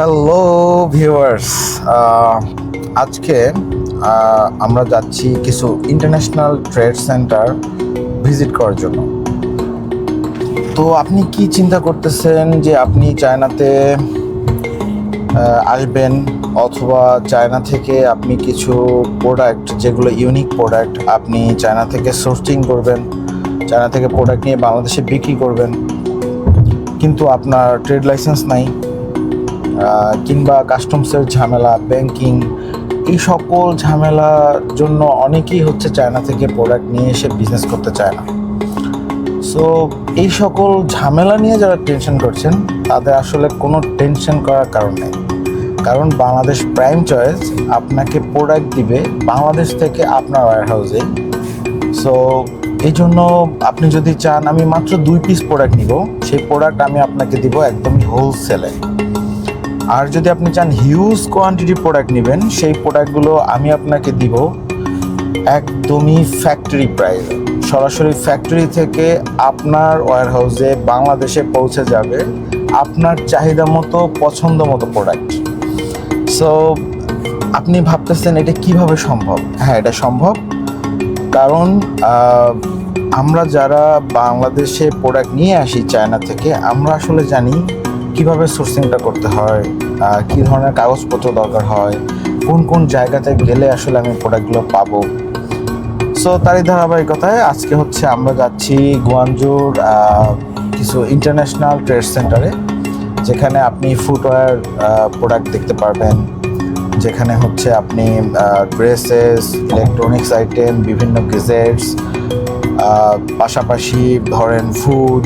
Hello viewers, আজকে আমরা যাচ্ছি কিছু ইন্টারন্যাশনাল ট্রেড সেন্টার ভিজিট করার জন্য। তো আপনি কি চিন্তা করতেছেন যে আপনি চায়নাতে আসবেন, অথবা চায়না থেকে আপনি কিছু প্রোডাক্ট, যেগুলো ইউনিক প্রোডাক্ট, আপনি চায়না থেকে সোর্সিং করবেন, চায়না থেকে প্রোডাক্ট নিয়ে বাংলাদেশে বিক্রি করবেন, কিন্তু আপনার ট্রেড লাইসেন্স নাই, কিংবা কাস্টমসের ঝামেলা, ব্যাংকিং, এই সকল ঝামেলার জন্য অনেকেই হচ্ছে চায়না থেকে প্রোডাক্ট নিয়ে এসে বিজনেস করতে চায় না। সো এই সকল ঝামেলা নিয়ে যারা টেনশন করছেন, তাদের আসলে কোনো টেনশন করার কারণ নেই, কারণ বাংলাদেশ প্রাইম চয়েস আপনাকে প্রোডাক্ট দিবে বাংলাদেশ থেকে আপনার ওয়্যারহাউসে। সো এই জন্য আপনি যদি চান আমি মাত্র 2 পিস প্রোডাক্ট নিব, সেই প্রোডাক্ট আমি আপনাকে দিব একদমই হোলসেলে। আর যদি আপনি চান হিউজ কোয়ান্টিটি প্রোডাক্ট নেবেন, সেই প্রোডাক্টগুলো আমি আপনাকে দিব একদমই ফ্যাক্টরি প্রাইস, সরাসরি ফ্যাক্টরি থেকে আপনার ওয়্যারহাউসে বাংলাদেশে পৌঁছে যাবে আপনার চাহিদা মতো, পছন্দ মতো প্রোডাক্ট। সো আপনি ভাবতেছেন এটা কিভাবে সম্ভব? হ্যাঁ, এটা সম্ভব, কারণ আমরা যারা বাংলাদেশে প্রোডাক্ট নিয়ে আসি চায়না থেকে, আমরা আসলে জানি কিভাবে সোর্সিংটা করতে হয়, কী ধরনের কাগজপত্র দরকার হয়, কোন কোন জায়গাতে গেলে আসলে আমি প্রোডাক্টগুলো পাবো। সো তারই ধারাবাহিকতায় আজকে হচ্ছে আমরা যাচ্ছি গুয়াংজুর কিছু ইন্টারন্যাশনাল ট্রেড সেন্টারে, যেখানে আপনি ফুটওয়্যার প্রোডাক্ট দেখতে পারবেন, যেখানে হচ্ছে আপনি ড্রেসেস, ইলেকট্রনিক্স আইটেম, বিভিন্ন গেজেটস, পাশাপাশি ধরেন ফুড,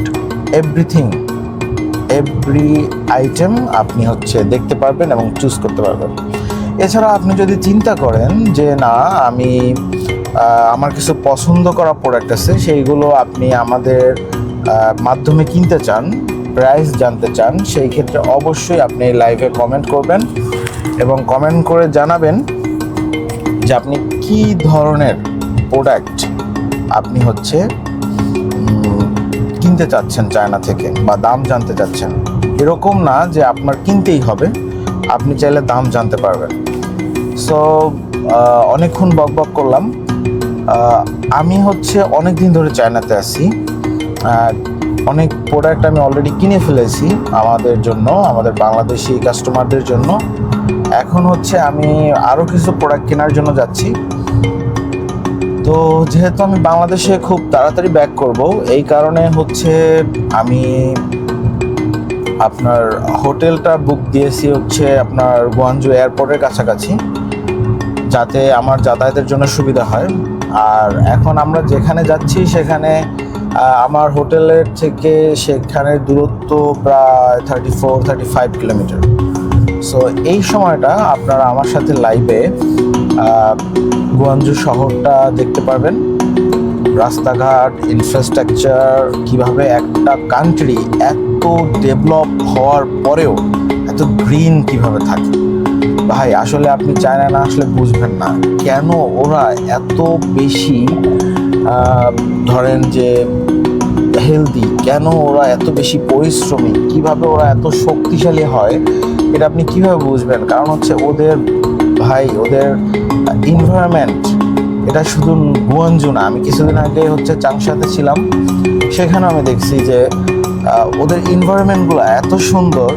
এভরি আইটেম আপনি হচ্ছে দেখতে পারবেন এবং চুজ করতে পারবেন। এছাড়া আপনি যদি চিন্তা করেন যে না, আমি আমার কিছু পছন্দ করা প্রোডাক্ট আছে, সেইগুলো আপনি আমাদের মাধ্যমে কিনতে চান, প্রাইস জানতে চান, সেই ক্ষেত্রে অবশ্যই আপনি লাইভে কমেন্ট করবেন এবং কমেন্ট করে জানাবেন যে আপনি কী ধরনের প্রোডাক্ট আপনি হচ্ছে কিনতে চাচ্ছেন চায়না থেকে, বা দাম জানতে চাচ্ছেন। এরকম না যে আপনার কিনতেই হবে, আপনি চাইলে দাম জানতে পারবেন। সো অনেকক্ষণ বকবক করলাম। আমি হচ্ছে অনেক দিন ধরে চায়নাতে আছি, অনেক প্রোডাক্ট আমি অলরেডি কিনে ফেলেছি আমাদের জন্য, আমাদের বাংলাদেশি কাস্টমারদের জন্য। এখন হচ্ছে আমি আরও কিছু প্রোডাক্ট কেনার জন্য যাচ্ছি। তো যেহেতু আমি বাংলাদেশে খুব তাড়াতাড়ি ব্যাক করব, এই কারণে হচ্ছে আমি আপনার হোটেলটা বুক দিয়েছি হচ্ছে আপনার গুয়াংজু এয়ারপোর্টের কাছাকাছি, যাতে আমার যাতায়াতের জন্য সুবিধা হয়। আর এখন আমরা যেখানে যাচ্ছি সেখানে আমার হোটেলের থেকে সেখানের দূরত্ব প্রায় 34-35 কিলোমিটার। সো এই সময়টা আপনারা আমার সাথে লাইভে গুয়াংজু শহরটা দেখতে পারবেন, রাস্তাঘাট, ইনফ্রাস্ট্রাকচার, কিভাবে একটা কান্ট্রি এত ডেভেলপ হওয়ার পরেও এত গ্রিন কিভাবে থাকে। ভাই আসলে আপনি চায়না না আসলে বুঝবেন না কেন ওরা এত বেশি ধরেন যে হেলদি, কেন ওরা এত বেশি পরিশ্রমী, কিভাবে ওরা এত শক্তিশালী হয়, এটা আপনি কিভাবে বুঝবেন? কারণ হচ্ছে ওদের ওদের এনভায়রনমেন্ট, এটা শুধু গুয়াংজু না, আমি কিছুদিন আগে হচ্ছে চাংশাতে ছিলাম, সেখানেও আমি দেখছি যে ওদের এনভায়রনমেন্টগুলো এত সুন্দর,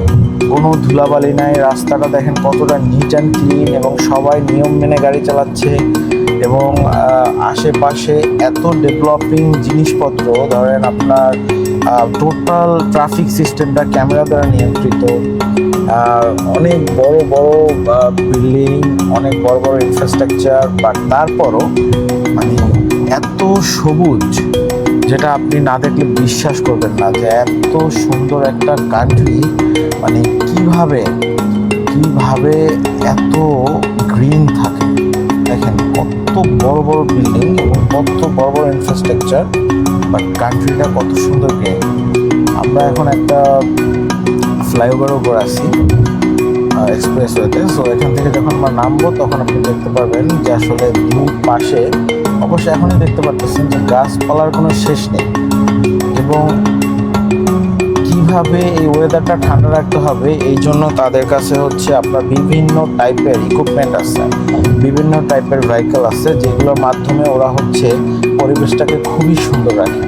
কোনো ধুলাবালি নাই, রাস্তাটা দেখেন কতটা নিট অ্যান্ড ক্লিন, এবং সবাই নিয়ম মেনে গাড়ি চালাচ্ছে, এবং আশেপাশে এত ডেভেলপিং জিনিসপত্র, ধরেন আপনার টোটাল ট্রাফিক সিস্টেমটা ক্যামেরা দ্বারা নিয়ন্ত্রিত, অনেক বড় বড় বিল্ডিং, অনেক বড় বড় ইনফ্রাস্ট্রাকচার, বাট তারপরও মানে এত সবুজ, যেটা আপনি না দেখলে বিশ্বাস করবেন না যে এত সুন্দর একটা কান্ট্রি মানে কিভাবে এত গ্রিন থাকে। দেখেন কত বড় বড় বিল্ডিং এবং কত বড় বড় ইনফ্রাস্ট্রাকচার, বাট কান্ট্রিটা কত সুন্দর গ্রিন। আমরা এখন একটা ফ্লাইওভার উপর আছি এক্সপ্রেসওয়েতে। সো এখান থেকে যখন আমরা নামবো তখন আপনি দেখতে পারবেন যে আসলে দুই পাশে, অবশ্যই এখনই দেখতে পারতেছেন যে গাছপালার কোনো শেষ নেই, এবং কিভাবে এই ওয়েদারটা ঠান্ডা রাখতে হবে, এই জন্য তাদের কাছে হচ্ছে আপনার বিভিন্ন টাইপের ইকুইপমেন্ট আছে, বিভিন্ন টাইপের ভেহিকেল আছে, যেগুলোর মাধ্যমে ওরা হচ্ছে পরিবেশটাকে খুবই সুন্দর রাখে,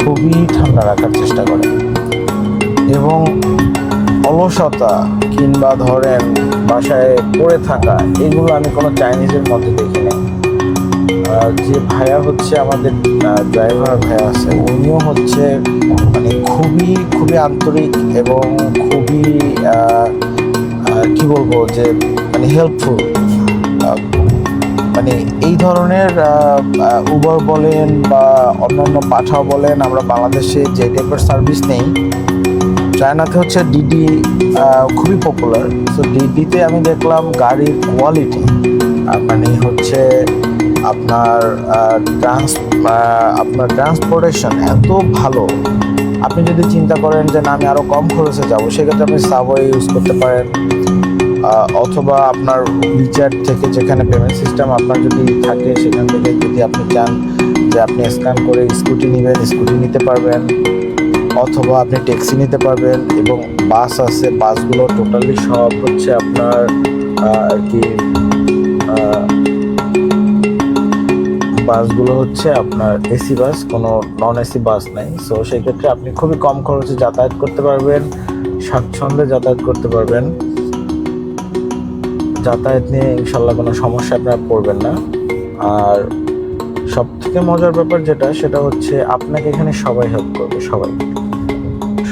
খুবই ঠান্ডা রাখার চেষ্টা করে। এবং অলসতা কিংবা ধরেন বাসায় পড়ে থাকা, এগুলো আমি কোনো চাইনিজের মধ্যে দেখি নাই। যে ভাইয়া হচ্ছে আমাদের ড্রাইভার ভাইয়া আছে, উনিও হচ্ছে মানে খুবই খুবই আন্তরিক এবং খুবই কি বলবো যে মানে হেল্পফুল। মানে এই ধরনের উবার বলেন বা অন্যান্য পাঠাও বলেন, আমরা বাংলাদেশে যে টাইপের সার্ভিস নেই, চায়নাতে হচ্ছে ডিডি খুবই পপুলার। সো ডিডিতে আমি দেখলাম গাড়ির কোয়ালিটি মানে হচ্ছে আপনার ট্রান্সপোর্টেশন এত ভালো। আপনি যদি চিন্তা করেন যে না আমি আরও কম খরচে যাবো, সেক্ষেত্রে আপনি সাবওয়ে ইউজ করতে পারেন, অথবা আপনার উইচ্যাট থেকে যেখানে পেমেন্ট সিস্টেম আপনার যদি থাকে সেখান থেকে যদি আপনি চান যে আপনি স্ক্যান করে স্কুটি নেবেন, স্কুটি নিতে পারবেন, অথবা আপনি ট্যাক্সি নিতে পারবেন। এবং বাস আছে, বাসগুলো টোটালি সব হচ্ছে আপনার আর কি বাসগুলো হচ্ছে আপনার এসি বাস, কোনো নন এসি বাস নাই। সো সেই ক্ষেত্রে আপনি খুবই কম খরচে যাতায়াত করতে পারবেন, স্বাচ্ছন্দ্যে যাতায়াত করতে পারবেন। যাতায়াত নিয়ে ইনশাল্লাহ কোনো সমস্যা আপনার পড়বেন না। আর সব থেকে মজার ব্যাপার যেটা, সেটা হচ্ছে আপনাকে এখানে সবাই হেল্প করবে,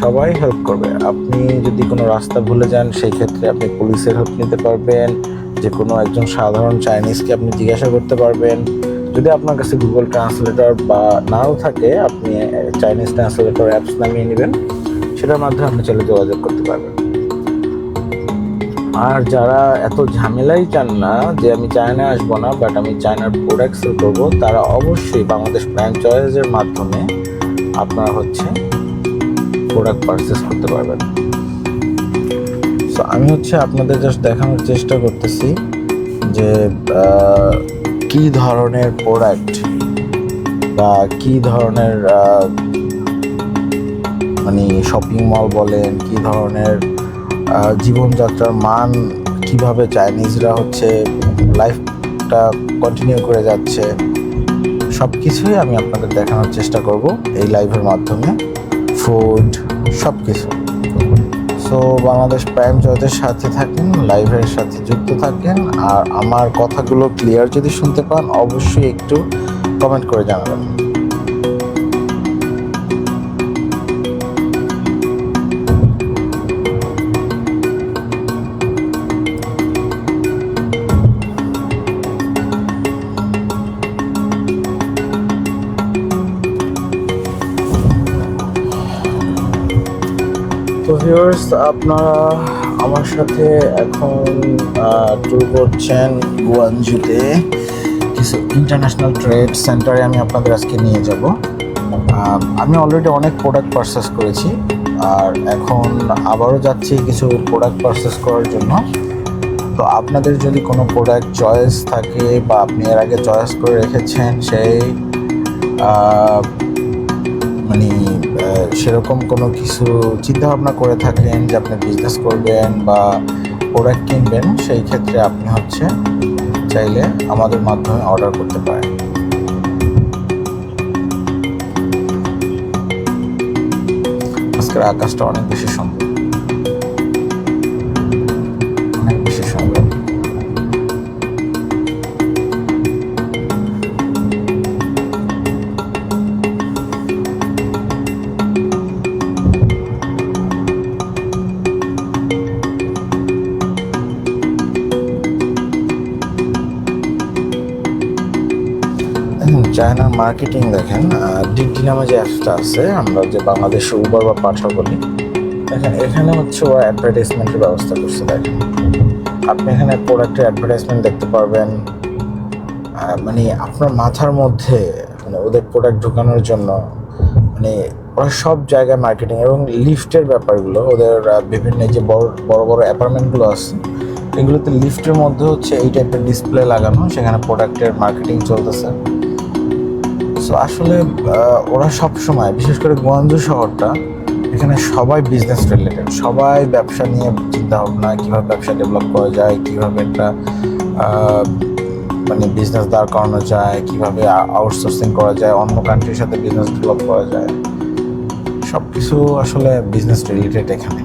সবাই হেল্প করবে। আপনি যদি কোনো রাস্তা ভুলে যান, সেই ক্ষেত্রে আপনি পুলিশের হেল্প নিতে পারবেন, যে কোনো একজন সাধারণ চাইনিজকে আপনি জিজ্ঞাসা করতে পারবেন। যদি আপনার কাছে গুগল ট্রান্সলেটর বা নাও থাকে, আপনি চাইনিজ ট্রান্সলেটর অ্যাপস নামিয়ে নেবেন, সেটার মাধ্যমে আপনি চাইলে যোগাযোগ করতে পারবেন। আর যারা এত ঝামেলাই চান না যে আমি চায়না আসবো না বাট আমি চায়নার প্রোডাক্ট সেল করবো, তারা অবশ্যই বাংলাদেশ প্রাইম চয়েসের মাধ্যমে আপনারা হচ্ছে প্রোডাক্ট পারচেস করতে পারবেন। সো আমি হচ্ছে আপনাদের জাস্ট দেখানোর চেষ্টা করতেছি যে কী ধরনের প্রোডাক্ট বা কী ধরনের মানে শপিং মল বলেন, কী ধরনের জীবনযাত্রার মান, কিভাবে চাইনিজরা হচ্ছে লাইফটা কন্টিনিউ করে যাচ্ছে, সব কিছুই আমি আপনাদের দেখানোর চেষ্টা করব এই লাইভের মাধ্যমে, ফুড সব কিছু। সো বাংলাদেশ প্রাইম চয়েসের সাথে থাকেন, লাইভের সাথে যুক্ত থাকেন। আর আমার কথাগুলো ক্লিয়ার যদি শুনতে পান, অবশ্যই একটু কমেন্ট করে জানাবেন। তো ভিউয়ার্স, আপনারা আমার সাথে এখন ট্যুর করছেন গুয়াঞ্জুতে, কিছু ইন্টারন্যাশনাল ট্রেড সেন্টারে আমি আপনাদের আজকে নিয়ে যাব। আমি অলরেডি অনেক প্রোডাক্ট পারচেস করেছি, আর এখন আবারও যাচ্ছি কিছু প্রোডাক্ট পারচেস করার জন্য। তো আপনাদের যদি কোনো প্রোডাক্ট চয়েস থাকে বা আপনি এর আগে চয়েস করে রেখেছেন, সেই মানে সেরকম কোনো কিছু চিন্তাভাবনা করে থাকেন যে আপনি বিজনেস করবেন বা প্রোডাক্ট কিনবেন, সেই ক্ষেত্রে আপনি হচ্ছে চাইলে আমাদের মাধ্যমে অর্ডার করতে পারেন। আজকের আকাশটা অনেক বেশি সুন্দর, অনেক বেশি সুন্দর। চায়নার মার্কেটিং দেখেন, ডিডি নামে যে অ্যাপসটা আছে, আমরা যে বাংলাদেশে উবার বা পাঠাও বলি, দেখেন এখানে হচ্ছে ওরা অ্যাডভার্টাইজমেন্টের ব্যবস্থা করছে। দেখেন আপনি এখানে প্রোডাক্টের অ্যাডভার্টাইজমেন্ট দেখতে পারবেন। মানে আপনার মাথার মধ্যে মানে ওদের প্রোডাক্ট ঢোকানোর জন্য মানে ওরা সব জায়গায় মার্কেটিং, এবং লিফটের ব্যাপারগুলো ওদের বিভিন্ন যে বড় বড় বড় অ্যাপার্টমেন্টগুলো আছে, এগুলোতে লিফটের মধ্যে হচ্ছে এই টাইপের ডিসপ্লে লাগানো, সেখানে প্রোডাক্টের মার্কেটিং চলতেছে। সো আসলে ওরা সব সময়, বিশেষ করে গুয়াঞ্জু শহরটা, এখানে সবাই বিজনেস রিলেটেড, সবাই ব্যবসা নিয়ে চিন্তা ভাবনা, কীভাবে ব্যবসা ডেভেলপ করা যায়, কীভাবে একটা মানে বিজনেস দাঁড় করানো যায়, কীভাবে আউটসোর্সিং করা যায়, অন্য কান্ট্রির সাথে বিজনেস ডেভেলপ করা যায়, সব কিছু আসলে বিজনেস রিলেটেড এখানে।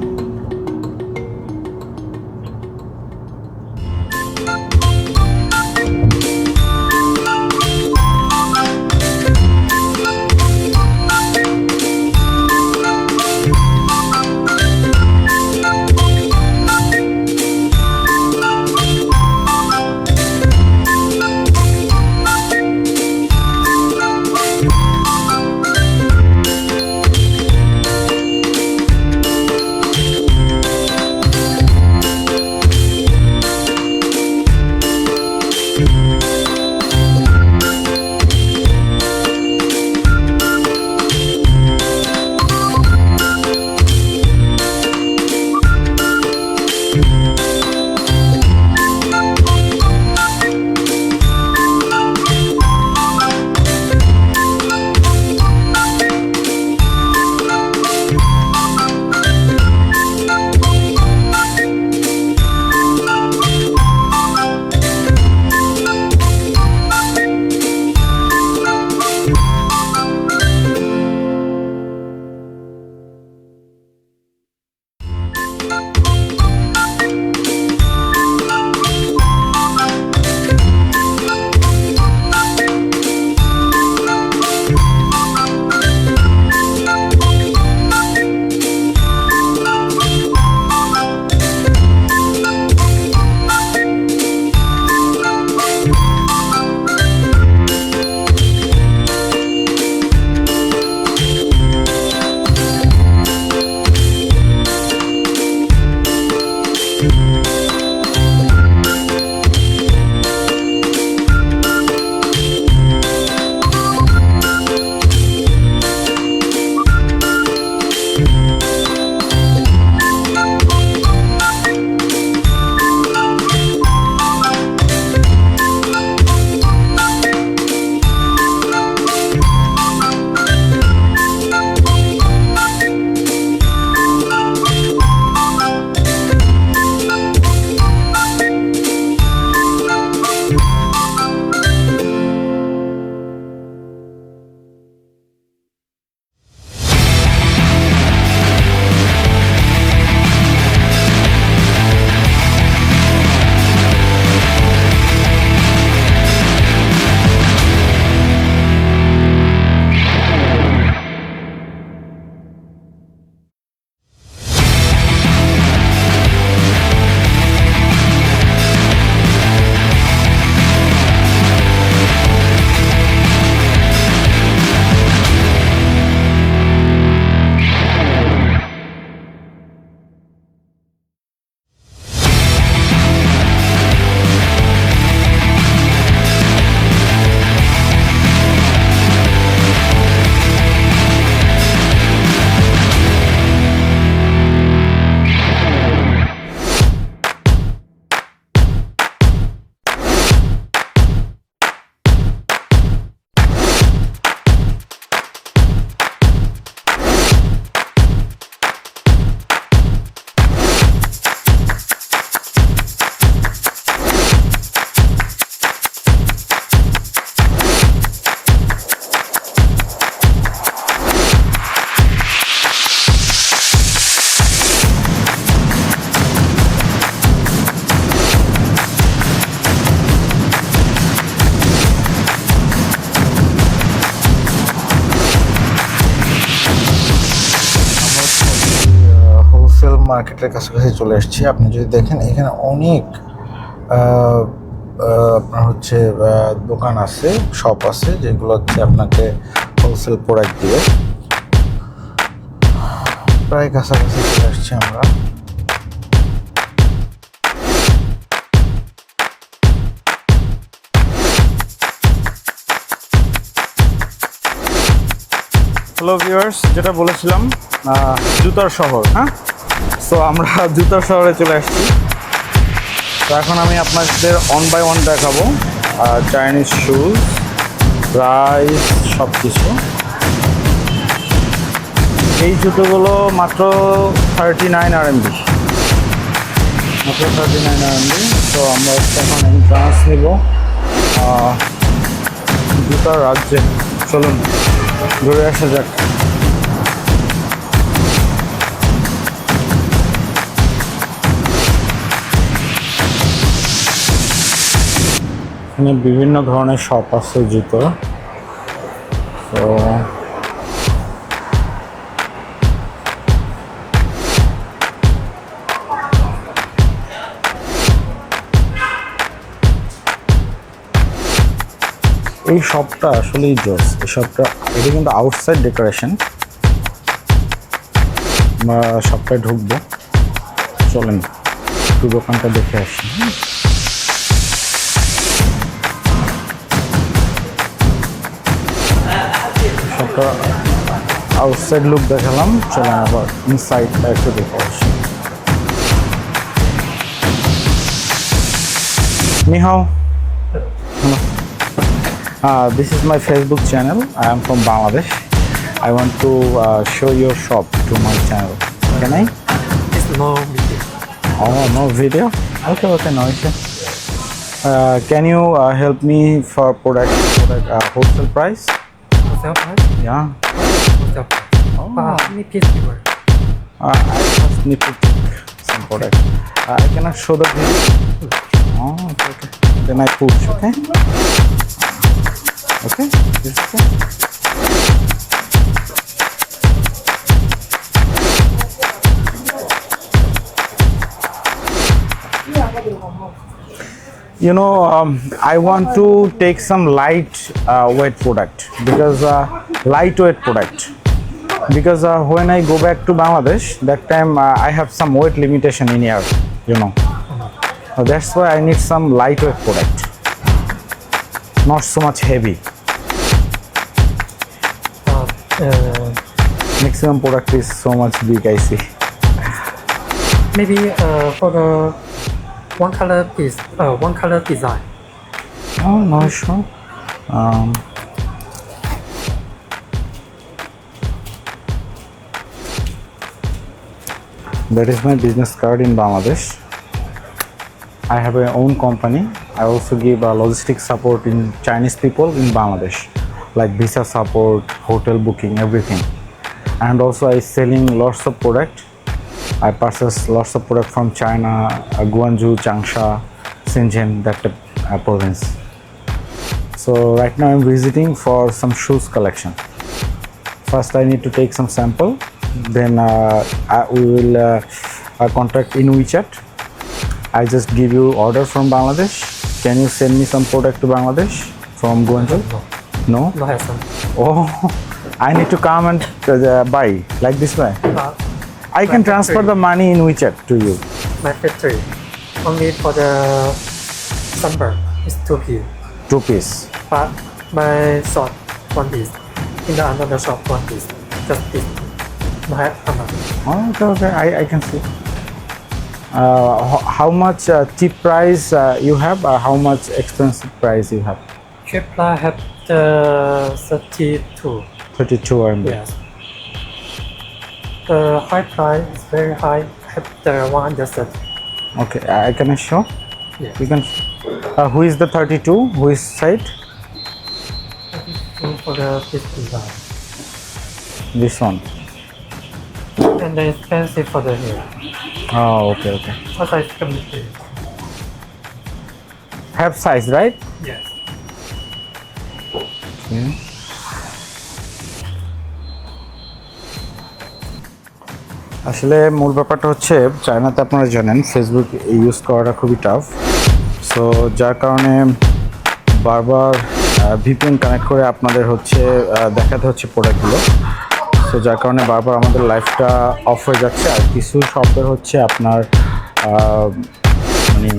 মার্কেটের কাছাকাছি চলে এসেছি। আপনি যদি দেখেন এখানে অনেক আপনার হচ্ছে দোকান আছে, শপ আছে, যেগুলো হচ্ছে আপনাকে হোলসেল প্রোডাক্ট দিয়ে। প্রায় কাছাকাছি চলে আসছি আমরা। হ্যালো ভিউয়ার্স, যেটা বলেছিলাম জুতার শহর। হ্যাঁ, সো আমরা জুতার শহরে চলে আসছি। তো এখন আমি আপনাদের ওয়ান বাই ওয়ান দেখাবো চাইনিজ শুজ, প্রাইস, সব কিছু। এই জুতোগুলো মাত্র 39 RMB, মাত্র 39 RMB। তো আমরা এখন এন্ট্রান্স নিব জুতার রাজ্যে। চলুন ঘুরে আসা যাক। এখানে বিভিন্ন ধরনের শপ আছে জুতো। তো এই শপটা আসলেই জোস। এই শপটা, এটা কিন্তু আউটসাইড ডেকোরেশন। আমরা শপটায় ঢুকবো, চলেন একটু দোকানটা দেখে আসি। শপটা আউটসাইড লুক দেখালাম, চলেন আবার ইনসাইডটা একটু দেখে আসি। Ni hao. Hello. This is my Facebook channel. I am from Bangladesh. I want to show your shop to my channel. Can I? It's no video. Oh, no video? Okay, no issue. Can you help me for product wholesale price? Wholesale price? Yeah. Wholesale price. Any piece you wear? I just need to check some product. I cannot show the video. Oh, okay. Then I push, okay? Okay? Is it okay? You know, I want to take some light weight product because lightweight product. Because when I go back to Bangladesh, that time I have some weight limitation in here, you know. So that's why I need some lightweight product, not so much heavy. Maximum product is so much big, I see. Maybe for the one color piece, one color design. Oh, no, sure. That is my business card in Bangladesh. I have my own company. I also give logistic support in Chinese people in Bangladesh, like visa support, hotel booking, everything. And also I selling lots of product. I purchase lots of product from China, Guangzhou, Changsha, Shenzhen, that province. So right now I'm visiting for some shoes collection. First I need to take some sample, then we will contact in WeChat. I just give you order from Bangladesh. Can you send me some product to Bangladesh from Guangzhou? No? No hassle. Oh, I need to come and buy like this way. I can transfer the money in WeChat to you. My factory only for the sunburn is 2 piece, 2 piece. but my shop 1 piece. In the another shop 1 piece. Just this. No hassle. Oh, okay, I can see. How much cheap price you have? How much expensive price you have? Cheap price have the 32. 32 RMB. Yes. The high price is very high. Have the 130. Okay, I can show. Yes. You can. Who is the 32? Who is side? For the piece design. This one. And then expensive for the hair. Oh, okay, okay. What size can be paid? Have size, right? Yes. Okay. আসলে মূল ব্যাপারটা হচ্ছে চায়নাতে আপনারা জানেন Facebook use করাটা খুবই tough. So যার কারণে বারবার ভিপিএন কানেক্ট করে আপনাদের হচ্ছে দেখাতে হচ্ছে প্রোডাক্টগুলো। সো যার কারণে বারবার আমাদের লাইফটা অফ হয়ে যাচ্ছে। আর কিছু শপের হচ্ছে আপনার মানে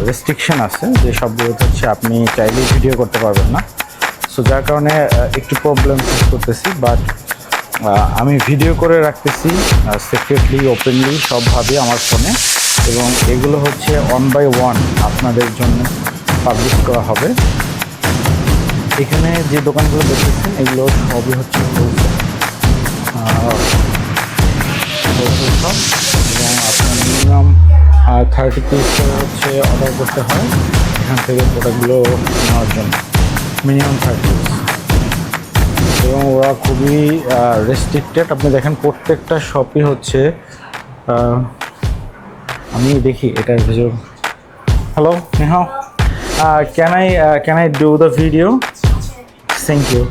রেস্ট্রিকশন আছে, যে সবগুলোতে হচ্ছে আপনি চাইলেই ভিডিও করতে পারবেন না। সো যার কারণে একটু প্রবলেম ফেস করতেছি, বাট আমি ভিডিও করে রাখতেছি সিক্রেটলি, ওপেনলি, সবভাবে আমার ফোনে, এবং এগুলো হচ্ছে 1 by 1 আপনাদের জন্য পাবলিশ করা হবে। এখানে যে দোকানগুলো দেখতেছেন এগুলো সবই হচ্ছে হোলসেল। হোলসেল শপ এবং আপনার মিনিমাম 30 পিস করে হচ্ছে অর্ডার করতে হয় এখান থেকে প্রোডাক্টগুলো নেওয়ার জন্য, মিনিমাম 30 পিস। এবং ওরা খুবই রেস্ট্রিক্টেড। আপনি দেখেন প্রত্যেকটা শপই হচ্ছে আমি দেখি এটার video. Hello Neha, can I do the video? Thank you.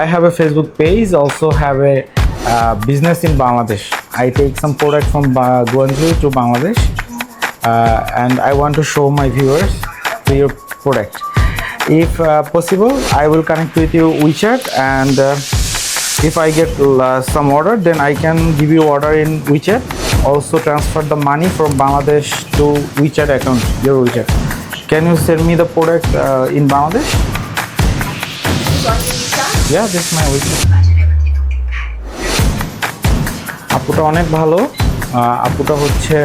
I have a Facebook page, also have a business in Bangladesh. I take some product from Guangzhou to Bangladesh, and I want to show my viewers your product. If possible, I will connect with you WeChat, and if I get some order, then I can give you order in WeChat. Also transfer the money from Bangladesh to WeChat account, your WeChat. Can you send me the product in Bangladesh? Yeah, this is my WeChat. আপুটা অনেক ভালো। আপুটা হচ্ছে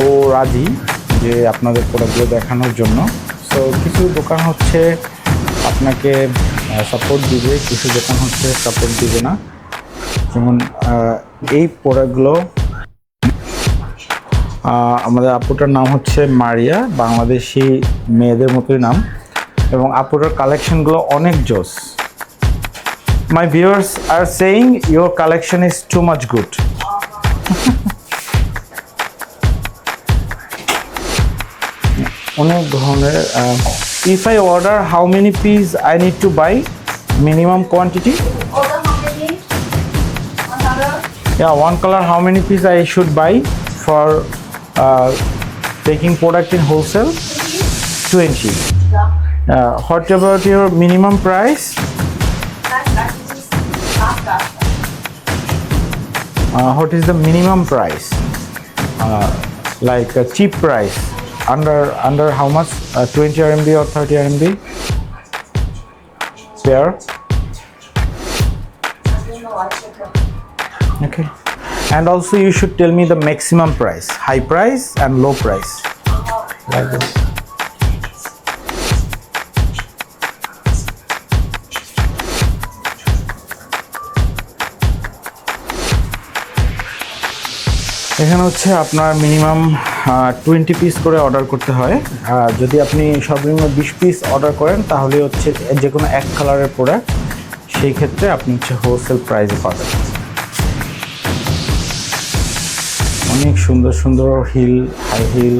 ও রাজি যে আপনাদের প্রোডাক্টগুলো দেখানোর জন্য। সো কিছু দোকান হচ্ছে আপনাকে সাপোর্ট দিবে, কিছু দোকান হচ্ছে সাপোর্ট দিবে না। যেমন এই প্রোডাক্টগুলো আমাদের আপুটার নাম হচ্ছে মারিয়া, বাংলাদেশি মেয়েদের মতোই নাম, এবং আপুটার কালেকশনগুলো অনেক জোস। My viewers are saying your collection is too much good. অনেক ধরনের if I order, how many piece I need to buy? Minimum quantity? Order how many? 100? Yeah, one color, how many piece I should buy for taking product in wholesale? 20. What about your minimum price? What is the minimum price? Like a cheap price? Under how much? 20 RMB or 30 RMB? Pair? Okay. And also you should tell me the maximum price, high price and low price. Like this. এখানে হচ্ছে আপনার minimum 20 piece করে order করতে হয়। যদি আপনি সর্বনিম্ন 20 piece order করেন তাহলে হচ্ছে যে কোনো এক কালারের প্রোডাক্ট, সেই ক্ষেত্রে আপনি হচ্ছে হোলসেল প্রাইসে পাবেন। অনেক সুন্দর সুন্দর heel, high heel,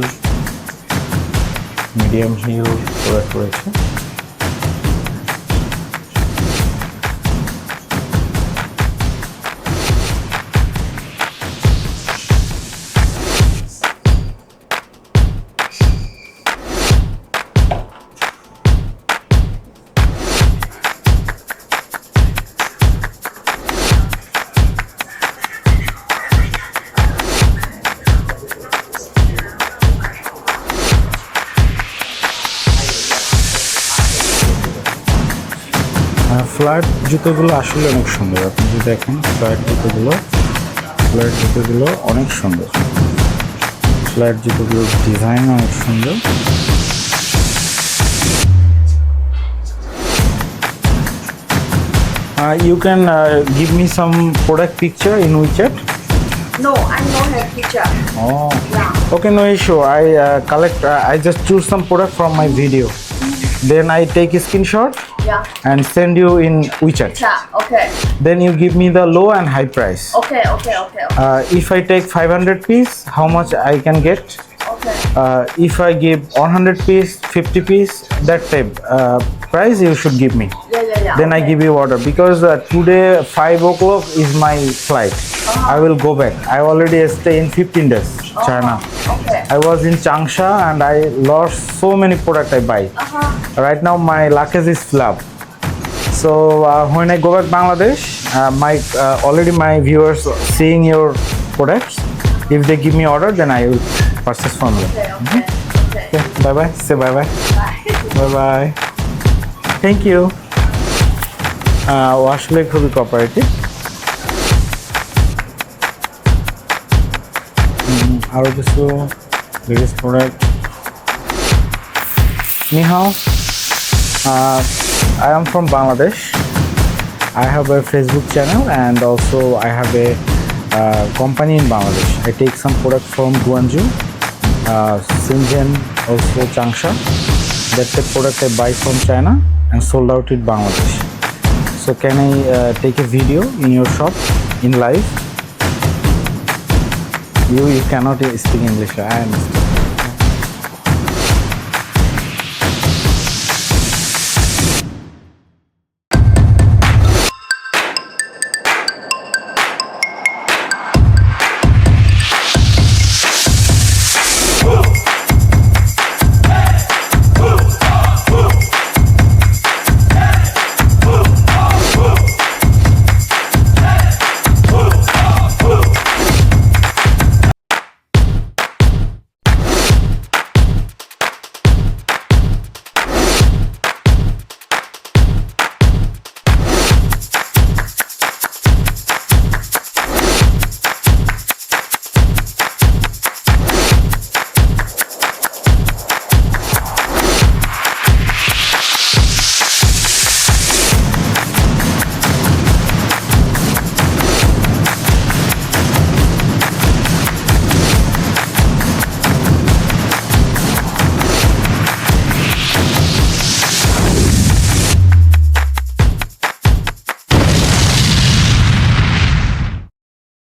medium heel product রয়েছে। ফ্ল্যাট জুতোগুলো আসলে অনেক সুন্দর। আপনি যদি দেখেন ফ্ল্যাট জুতোগুলো অনেক সুন্দর। ফ্ল্যাট জুতোগুলোর ডিজাইন অনেক সুন্দর। You can give me some product picture in WeChat. No, I don't have picture. Oh, Yeah. okay, no issue. I collect. I just choose some product from my video. Then I take a screenshot Yeah. and send you in WeChat. Yeah. Okay. Then you give me the low and high price. Okay. If I take 500 piece, how much I can get? Okay. If I give 100 piece, 50 piece, that type price you should give me. Yeah. Then I okay. give you order because today 5 o'clock is my flight. I will go back. I already stay in 15 days, China. Okay. I was in Changsha and I lost so many product I buy. Right now my luggage is full up. So when I go back Bangladesh, already my viewers seeing your products. If they give me order, then I will purchase from you. Okay. Okay, bye bye. Say bye bye. Bye bye. Thank you. আসলে খুবই cooperative. আরও কিছু ladies product. Ni hao. I am from Bangladesh. I have a Facebook channel and also I have a company in Bangladesh. I take some product from Guangzhou, Shenzhen, also Changsha. That's the product I buy from China and sold out in Bangladesh. So can I take a video in your shop in live? You cannot speak English, I understand.